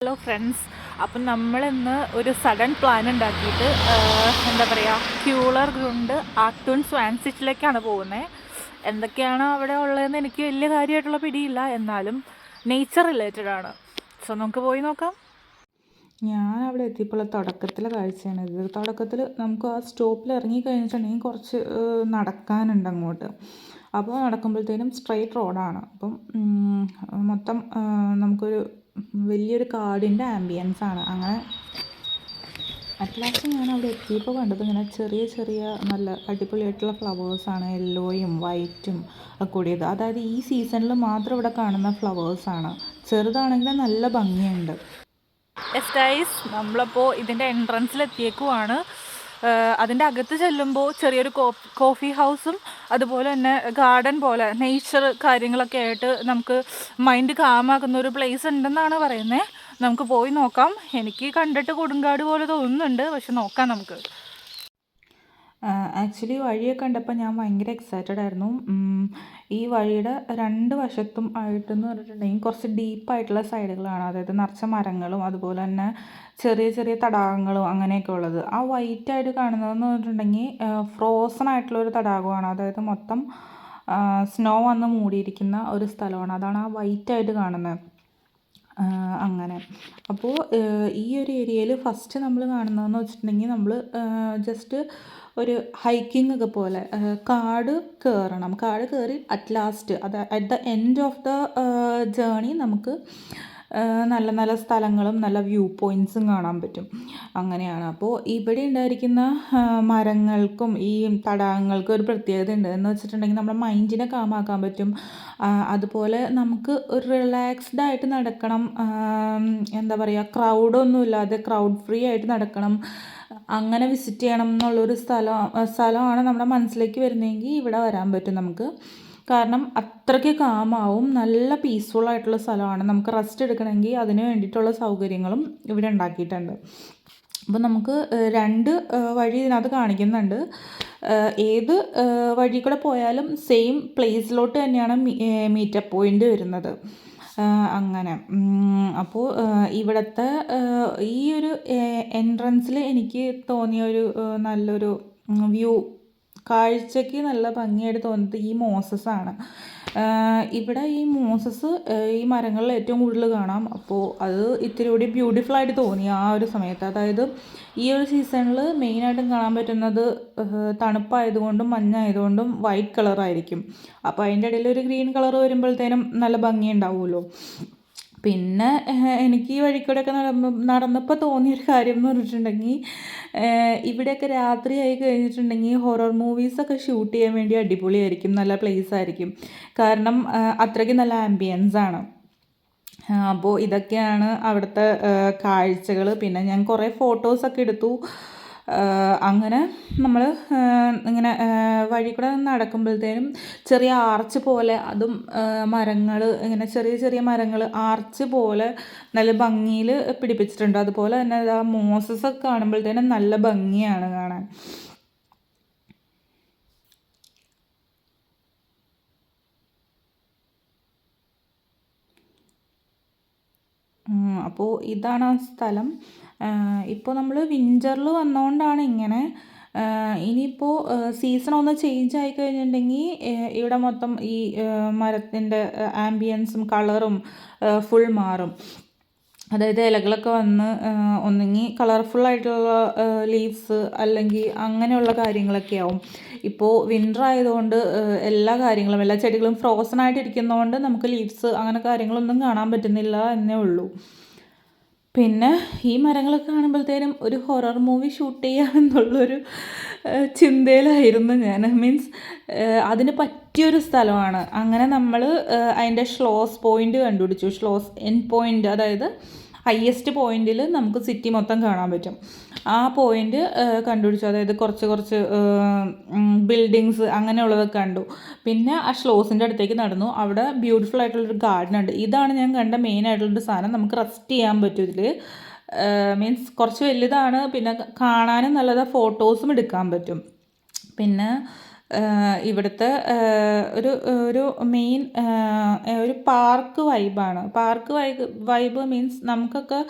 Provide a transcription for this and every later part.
Hello friends, അപ്പം നമ്മളിന്ന് ഒരു സഡൻ പ്ലാൻ ഉണ്ടാക്കിയിട്ട് എന്താ പറയുക, ക്യൂളർ ഗ്രൗണ്ട് ആക്ടൂൺ സ്വാൻസിറ്റിലേക്കാണ് പോകുന്നത്. എന്തൊക്കെയാണ് അവിടെ ഉള്ളതെന്ന് എനിക്ക് വലിയ കാര്യമായിട്ടുള്ള പിടിയില്ല, എന്നാലും നേച്ചർ റിലേറ്റഡ് ആണ്. സോ നമുക്ക് പോയി നോക്കാം. ഞാൻ അവിടെ എത്തിയപ്പോൾ തുടക്കത്തിലെ കാഴ്ചയാണ് ഇത്. തുടക്കത്തിൽ നമുക്ക് ആ സ്റ്റോപ്പിൽ ഇറങ്ങി കഴിഞ്ഞിട്ടുണ്ടെങ്കിൽ കുറച്ച് നടക്കാനുണ്ട് അങ്ങോട്ട്. അപ്പോൾ നടക്കുമ്പോഴത്തേനും സ്ട്രെയിറ്റ് റോഡാണ്. അപ്പം മൊത്തം നമുക്കൊരു വലിയൊരു കാടിൻ്റെ ആംബിയൻസ് ആണ്. അങ്ങനെ അറ്റ്ലാസ്റ്റ് ഞാൻ അവിടെ എത്തിയപ്പോൾ കണ്ടത് ഇങ്ങനെ ചെറിയ ചെറിയ നല്ല അടിപൊളിയായിട്ടുള്ള ഫ്ലവേഴ്സാണ്. യെല്ലോയും വൈറ്റും ഒക്കെ കൂടിയത്. അതായത് ഈ സീസണിൽ മാത്രം ഇവിടെ കാണുന്ന ഫ്ലവേഴ്സാണ്. ചെറുതാണെങ്കിലും നല്ല ഭംഗിയുണ്ട്. യെസ് ഗൈസ്, നമ്മളപ്പോൾ ഇതിൻ്റെ എൻട്രൻസിലെത്തിയേക്കുവാണ്. അതിൻ്റെ അകത്ത് ചെല്ലുമ്പോൾ ചെറിയൊരു കോഫി ഹൗസും അതുപോലെ തന്നെ ഗാർഡൻ പോലെ നേച്ചർ കാര്യങ്ങളൊക്കെ ആയിട്ട് നമുക്ക് മൈൻഡ് കാമാക്കുന്ന ഒരു പ്ലേസ് ഉണ്ടെന്നാണ് പറയുന്നത്. നമുക്ക് പോയി നോക്കാം. എനിക്ക് കണ്ടിട്ട് കൊടുങ്കാട് പോലെ തോന്നുന്നുണ്ട്, പക്ഷെ നോക്കാം നമുക്ക്. ആക്ച്വലി വഴിയൊക്കെ കണ്ടപ്പോൾ ഞാൻ ഭയങ്കര എക്സൈറ്റഡ് ആയിരുന്നു. ഈ വഴിയുടെ രണ്ട് വശത്തും ആയിട്ടെന്ന് പറഞ്ഞിട്ടുണ്ടെങ്കിൽ കുറച്ച് ഡീപ്പായിട്ടുള്ള സൈഡുകളാണ്. അതായത് നിറച്ച മരങ്ങളും അതുപോലെ തന്നെ ചെറിയ ചെറിയ തടാകങ്ങളും അങ്ങനെയൊക്കെ ഉള്ളത്. ആ വൈറ്റായിട്ട് കാണുന്നതെന്ന് പറഞ്ഞിട്ടുണ്ടെങ്കിൽ ഫ്രോസൺ ആയിട്ടുള്ള ഒരു തടാകമാണ്. അതായത് മൊത്തം സ്നോ വന്ന് മൂടിയിരിക്കുന്ന ഒരു സ്ഥലമാണ്. അതാണ് ആ വൈറ്റായിട്ട് കാണുന്നത്. അങ്ങനെ അപ്പോൾ ഈ ഒരു ഏരിയയിൽ ഫസ്റ്റ് നമ്മൾ കാണുന്നതെന്ന് വെച്ചിട്ടുണ്ടെങ്കിൽ നമ്മൾ ജസ്റ്റ് ഒരു ഹൈക്കിംഗ് ഒക്കെ പോലെ കാട് കയറണം. കാട് കയറി at last at the end of the journey നമുക്ക് നല്ല നല്ല സ്ഥലങ്ങളും നല്ല വ്യൂ പോയിൻറ്റ്സും കാണാൻ പറ്റും. അങ്ങനെയാണ്. അപ്പോൾ ഇവിടെ ഉണ്ടായിരിക്കുന്ന മരങ്ങൾക്കും ഈ തടാകങ്ങൾക്കും ഒരു പ്രത്യേകത ഉണ്ട്. എന്ന് വെച്ചിട്ടുണ്ടെങ്കിൽ നമ്മുടെ മൈൻഡിനെ കാമാക്കാൻ പറ്റും. അതുപോലെ നമുക്ക് ഒരു റിലാക്സ്ഡ് ആയിട്ട് നടക്കണം. എന്താ പറയുക, ക്രൗഡൊന്നും ഇല്ലാതെ ക്രൗഡ് ഫ്രീ ആയിട്ട് നടക്കണം. അങ്ങനെ വിസിറ്റ് ചെയ്യണം എന്നുള്ളൊരു സ്ഥലമാണ് നമ്മുടെ മനസ്സിലേക്ക് വരുന്നതെങ്കിൽ ഇവിടെ വരാൻ പറ്റും നമുക്ക്. കാരണം അത്രയ്ക്ക് കാമാവും. നല്ല പീസ്ഫുൾ ആയിട്ടുള്ള സ്ഥലമാണ്. നമുക്ക് റെസ്റ്റ് എടുക്കണമെങ്കിൽ അതിന് വേണ്ടിയിട്ടുള്ള സൗകര്യങ്ങളും ഇവിടെ ഉണ്ടാക്കിയിട്ടുണ്ട്. അപ്പോൾ നമുക്ക് രണ്ട് വഴി ഇതിനകത്ത് കാണിക്കുന്നുണ്ട്. ഏത് വഴി കൂടെ പോയാലും സെയിം പ്ലേസിലോട്ട് തന്നെയാണ് മീറ്റപ്പ് പോയിൻ്റ് വരുന്നത്. അങ്ങനെ അപ്പോൾ ഇവിടുത്തെ ഈ ഒരു എൻട്രൻസിൽ എനിക്ക് തോന്നിയ ഒരു നല്ലൊരു വ്യൂ, കാഴ്ചയ്ക്ക് നല്ല ഭംഗിയായിട്ട് തോന്നുന്നത് ഈ മോസസാണ്. ഇവിടെ ഈ മോസസ് ഈ മരങ്ങളിൽ ഏറ്റവും കൂടുതൽ കാണാം. അപ്പോൾ അത് ഇത്തിരി കൂടി ബ്യൂട്ടിഫുൾ ആയിട്ട് തോന്നി ആ ഒരു സമയത്ത്. അതായത് ഈ ഒരു സീസണിൽ മെയിനായിട്ടും കാണാൻ പറ്റുന്നത് തണുപ്പായതുകൊണ്ടും മഞ്ഞായതുകൊണ്ടും വൈറ്റ് കളറായിരിക്കും. അപ്പോൾ അതിൻ്റെ ഇടയിൽ ഒരു ഗ്രീൻ കളർ വരുമ്പോഴത്തേനും നല്ല ഭംഗി ഉണ്ടാവുമല്ലോ. പിന്നെ എനിക്ക് ഈ വഴിക്കൂടെയൊക്കെ നടന്നപ്പോൾ തോന്നിയൊരു കാര്യം എന്ന് പറഞ്ഞിട്ടുണ്ടെങ്കിൽ, ഇവിടെയൊക്കെ രാത്രിയായി കഴിഞ്ഞിട്ടുണ്ടെങ്കിൽ ഹൊറർ മൂവീസൊക്കെ ഷൂട്ട് ചെയ്യാൻ വേണ്ടി അടിപൊളിയായിരിക്കും. നല്ല പ്ലേസ് ആയിരിക്കും. കാരണം അത്രയ്ക്ക് നല്ല ആംബിയൻസ് ആണ്. അപ്പോൾ ഇതൊക്കെയാണ് അവിടുത്തെ കാഴ്ചകൾ. പിന്നെ ഞാൻ കുറേ ഫോട്ടോസൊക്കെ എടുത്തു. അങ്ങനെ നമ്മൾ ഇങ്ങനെ വഴി കൂടെ നടക്കുമ്പോഴത്തേനും ചെറിയ ആർച്ച് പോലെ, അതും മരങ്ങൾ ഇങ്ങനെ ചെറിയ ചെറിയ മരങ്ങൾ ആർച്ച് പോലെ നല്ല ഭംഗിയിൽ പിടിപ്പിച്ചിട്ടുണ്ട്. അതുപോലെ തന്നെ ആ മോസസൊക്കെ കാണുമ്പോഴത്തേനും നല്ല ഭംഗിയാണ് കാണാൻ. അപ്പോൾ ഇതാണ് ആ സ്ഥലം. ഇപ്പോൾ നമ്മൾ വിൻ്ററിൽ വന്നതുകൊണ്ടാണ് ഇങ്ങനെ. ഇനിയിപ്പോൾ സീസൺ ഒന്ന് ചേഞ്ച് ആയി കഴിഞ്ഞിട്ടുണ്ടെങ്കിൽ ഇവിടെ മൊത്തം ഈ മരത്തിൻ്റെ ആംബിയൻസും കളറും ഫുൾ മാറും. അതായത് ഇലകളൊക്കെ വന്ന് ഒന്നുകിൽ കളർഫുള്ളായിട്ടുള്ള ലീവ്സ് അല്ലെങ്കിൽ അങ്ങനെയുള്ള കാര്യങ്ങളൊക്കെ ആവും. ഇപ്പോൾ വിൻ്റർ ആയതുകൊണ്ട് എല്ലാ കാര്യങ്ങളും എല്ലാ ചെടികളും ഫ്രോസൺ ആയിട്ടിരിക്കുന്നതുകൊണ്ട് നമുക്ക് ലീവ്സ് അങ്ങനെ കാര്യങ്ങളൊന്നും കാണാൻ പറ്റുന്നില്ല എന്നേ ഉള്ളൂ. പിന്നെ ഈ മരങ്ങളൊക്കെ കാണുമ്പോഴത്തേനും ഒരു ഹൊറർ മൂവി ഷൂട്ട് ചെയ്യാമെന്നുള്ളൊരു ചിന്തയിലായിരുന്നു ഞാൻ. മീൻസ് അതിന് പറ്റിയൊരു സ്ഥലമാണ്. അങ്ങനെ നമ്മൾ അതിൻ്റെ ഷ്ലോസ് പോയിൻ്റ് കണ്ടുപിടിച്ചു. ഷ്ലോസ് എൻഡ് പോയിൻ്റ്, അതായത് ഹയ്യസ്റ്റ് പോയിന്റിൽ നമുക്ക് സിറ്റി മൊത്തം കാണാൻ പറ്റും. ആ പോയിന്റ് കണ്ടുപിടിച്ചു. അതായത് കുറച്ച് കുറച്ച് ബിൽഡിങ്സ് അങ്ങനെയുള്ളതൊക്കെ കണ്ടു. പിന്നെ ആ ഷ്ലോസിൻ്റെ അടുത്തേക്ക് നടന്നു. അവിടെ ബ്യൂട്ടിഫുൾ ആയിട്ടുള്ളൊരു ഗാർഡൻ ഉണ്ട്. ഇതാണ് ഞാൻ കണ്ട മെയിൻ ആയിട്ടുള്ളൊരു സാധനം. നമുക്ക് റെസ്റ്റ് ചെയ്യാൻ പറ്റും ഇതിൽ. മീൻസ് കുറച്ച് വലുതാണ്. പിന്നെ കാണാനും നല്ലതാണ്, ഫോട്ടോസും എടുക്കാൻ പറ്റും. പിന്നെ ഇവിടുത്തെ ഒരു ഒരു മെയിൻ ഒരു പാർക്ക് വൈബാണ്. പാർക്ക് വൈബ് മീൻസ് നമുക്കൊക്കെ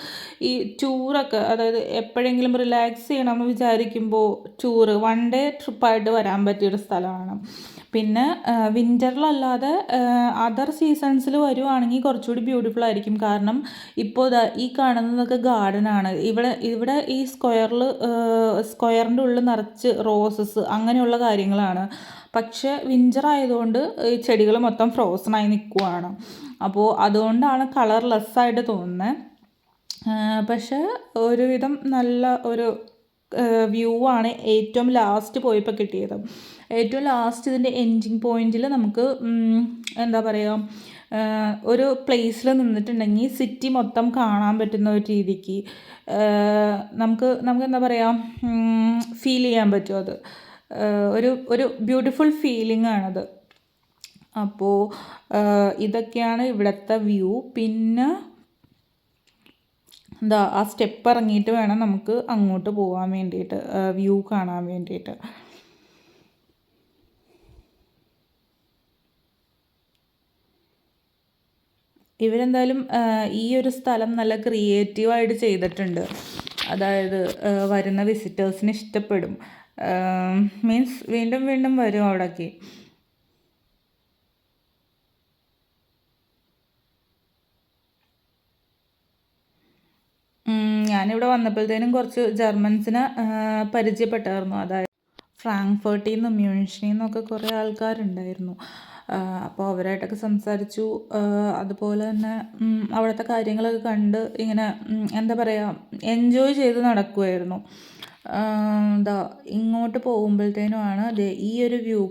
ഈ ടൂറൊക്കെ, അതായത് എപ്പോഴെങ്കിലും റിലാക്സ് ചെയ്യണമെന്ന് വിചാരിക്കുമ്പോൾ ടൂറ് 1 ഡേ ട്രിപ്പായിട്ട് വരാൻ പറ്റിയൊരു സ്ഥലമാണ്. പിന്നെ വിൻ്ററിലല്ലാതെ അതർ സീസൺസിൽ വരുവാണെങ്കിൽ കുറച്ചുകൂടി ബ്യൂട്ടിഫുൾ ആയിരിക്കും. കാരണം ഇപ്പോൾ ഈ കാണുന്നതൊക്കെ ഗാർഡനാണ്. ഇവിടെ ഈ സ്ക്വയറിൻ്റെ ഉള്ളിൽ നിറച്ച് റോസസ് അങ്ങനെയുള്ള കാര്യങ്ങളാണ്. പക്ഷേ വിൻ്റർ ആയതുകൊണ്ട് ഈ ചെടികൾ മൊത്തം ഫ്രോസണായി നിൽക്കുവാണ്. അപ്പോൾ അതുകൊണ്ടാണ് കളർലെസ്സായിട്ട് തോന്നുന്നത്. പക്ഷേ ഒരുവിധം നല്ല ഒരു വ്യൂ ആണ് ഏറ്റവും ലാസ്റ്റ് പോയപ്പോൾ കിട്ടിയത്. ഏറ്റവും ലാസ്റ്റ് ഇതിൻ്റെ എൻഡിങ് പോയിന്റിൽ നമുക്ക് എന്താ പറയുക, ഒരു പ്ലേസിൽ നിന്നിട്ടുണ്ടെങ്കിൽ സിറ്റി മൊത്തം കാണാൻ പറ്റുന്ന ഒരു രീതിക്ക് നമുക്ക് എന്താ പറയുക, ഫീൽ ചെയ്യാൻ പറ്റും. അത് ഒരു ബ്യൂട്ടിഫുൾ ഫീലിംഗ് ആണത്. അപ്പോൾ ഇതൊക്കെയാണ് ഇവിടുത്തെ വ്യൂ. പിന്നെ എന്താ ആ സ്റ്റെപ്പ് ഇറങ്ങിയിട്ട് വേണം നമുക്ക് അങ്ങോട്ട് പോകാൻ വേണ്ടിയിട്ട്, വ്യൂ കാണാൻ വേണ്ടിയിട്ട്. ഇവരെന്തായാലും ഈ ഒരു സ്ഥലം നല്ല ക്രിയേറ്റീവായിട്ട് ചെയ്തിട്ടുണ്ട്. അതായത് വരുന്ന വിസിറ്റേഴ്സിന് ഇഷ്ടപ്പെടും. മീൻസ് വീണ്ടും വീണ്ടും വരും അവിടേക്ക്. ഞാനിവിടെ വന്നപ്പോഴത്തേനും കുറച്ച് ജർമ്മൻസിനെ പരിചയപ്പെട്ടായിരുന്നു. അതായത് ഫ്രാങ്ക്ഫർട്ടിൽ നിന്നും മ്യൂണിഷിൽ നിന്നൊക്കെ കുറേ ആൾക്കാരുണ്ടായിരുന്നു. അപ്പോൾ അവരായിട്ടൊക്കെ സംസാരിച്ചു. അതുപോലെ തന്നെ അവിടുത്തെ കാര്യങ്ങളൊക്കെ കണ്ട് ഇങ്ങനെ എന്താ പറയുക, എൻജോയ് ചെയ്ത് നടക്കുമായിരുന്നു. ഇങ്ങോട്ട് പോകുമ്പോഴത്തേനുമാണ് ഈ ഒരു വ്യൂ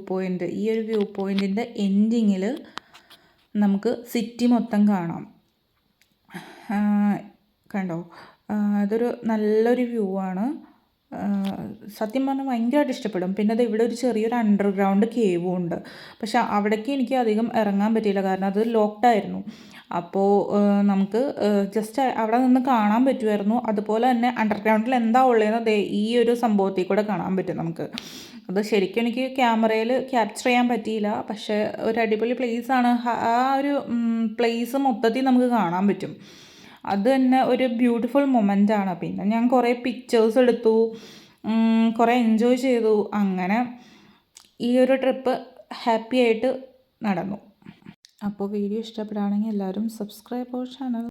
പോയിൻറ്റിൻ്റെ എൻഡിങ്ങിൽ നമുക്ക് സിറ്റി മൊത്തം കാണാം. കണ്ടോ, അതൊരു നല്ലൊരു വ്യൂ ആണ്. സത്യം പറഞ്ഞാൽ ഭയങ്കരമായിട്ട് ഇഷ്ടപ്പെടും. പിന്നെ അത് ഇവിടെ ഒരു ചെറിയൊരു അണ്ടർഗ്രൗണ്ട് കേവും ഉണ്ട്. പക്ഷെ അവിടേക്ക് എനിക്ക് അധികം ഇറങ്ങാൻ പറ്റിയില്ല, കാരണം അത് ലോക്ക്ഡായിരുന്നു. അപ്പോൾ നമുക്ക് ജസ്റ്റ് അവിടെ നിന്ന് കാണാൻ പറ്റുമായിരുന്നു. അതുപോലെ തന്നെ അണ്ടർഗ്രൗണ്ടിൽ എന്താ ഉള്ളതെന്ന് ഈ ഒരു സംഭവത്തിൽ കൂടെ കാണാൻ പറ്റും നമുക്ക്. അത് ശരിക്കും എനിക്ക് ക്യാമറയിൽ ക്യാപ്ചർ ചെയ്യാൻ പറ്റിയില്ല. പക്ഷേ ഒരു അടിപൊളി പ്ലേസാണ്. ആ ഒരു പ്ലേസ് മൊത്തത്തിൽ നമുക്ക് കാണാൻ പറ്റും. അത് തന്നെ ഒരു ബ്യൂട്ടിഫുൾ മൊമെൻ്റാണ്. പിന്നെ ഞാൻ കുറേ പിക്ചേഴ്സ് എടുത്തു, കുറേ എൻജോയ് ചെയ്തു. അങ്ങനെ ഈ ഒരു ട്രിപ്പ് ഹാപ്പി ആയിട്ട് നടന്നു. അപ്പോൾ വീഡിയോ ഇഷ്ടപ്പെടുകയാണെങ്കിൽ എല്ലാവരും സബ്സ്ക്രൈബ് അവർ ചാനൽ.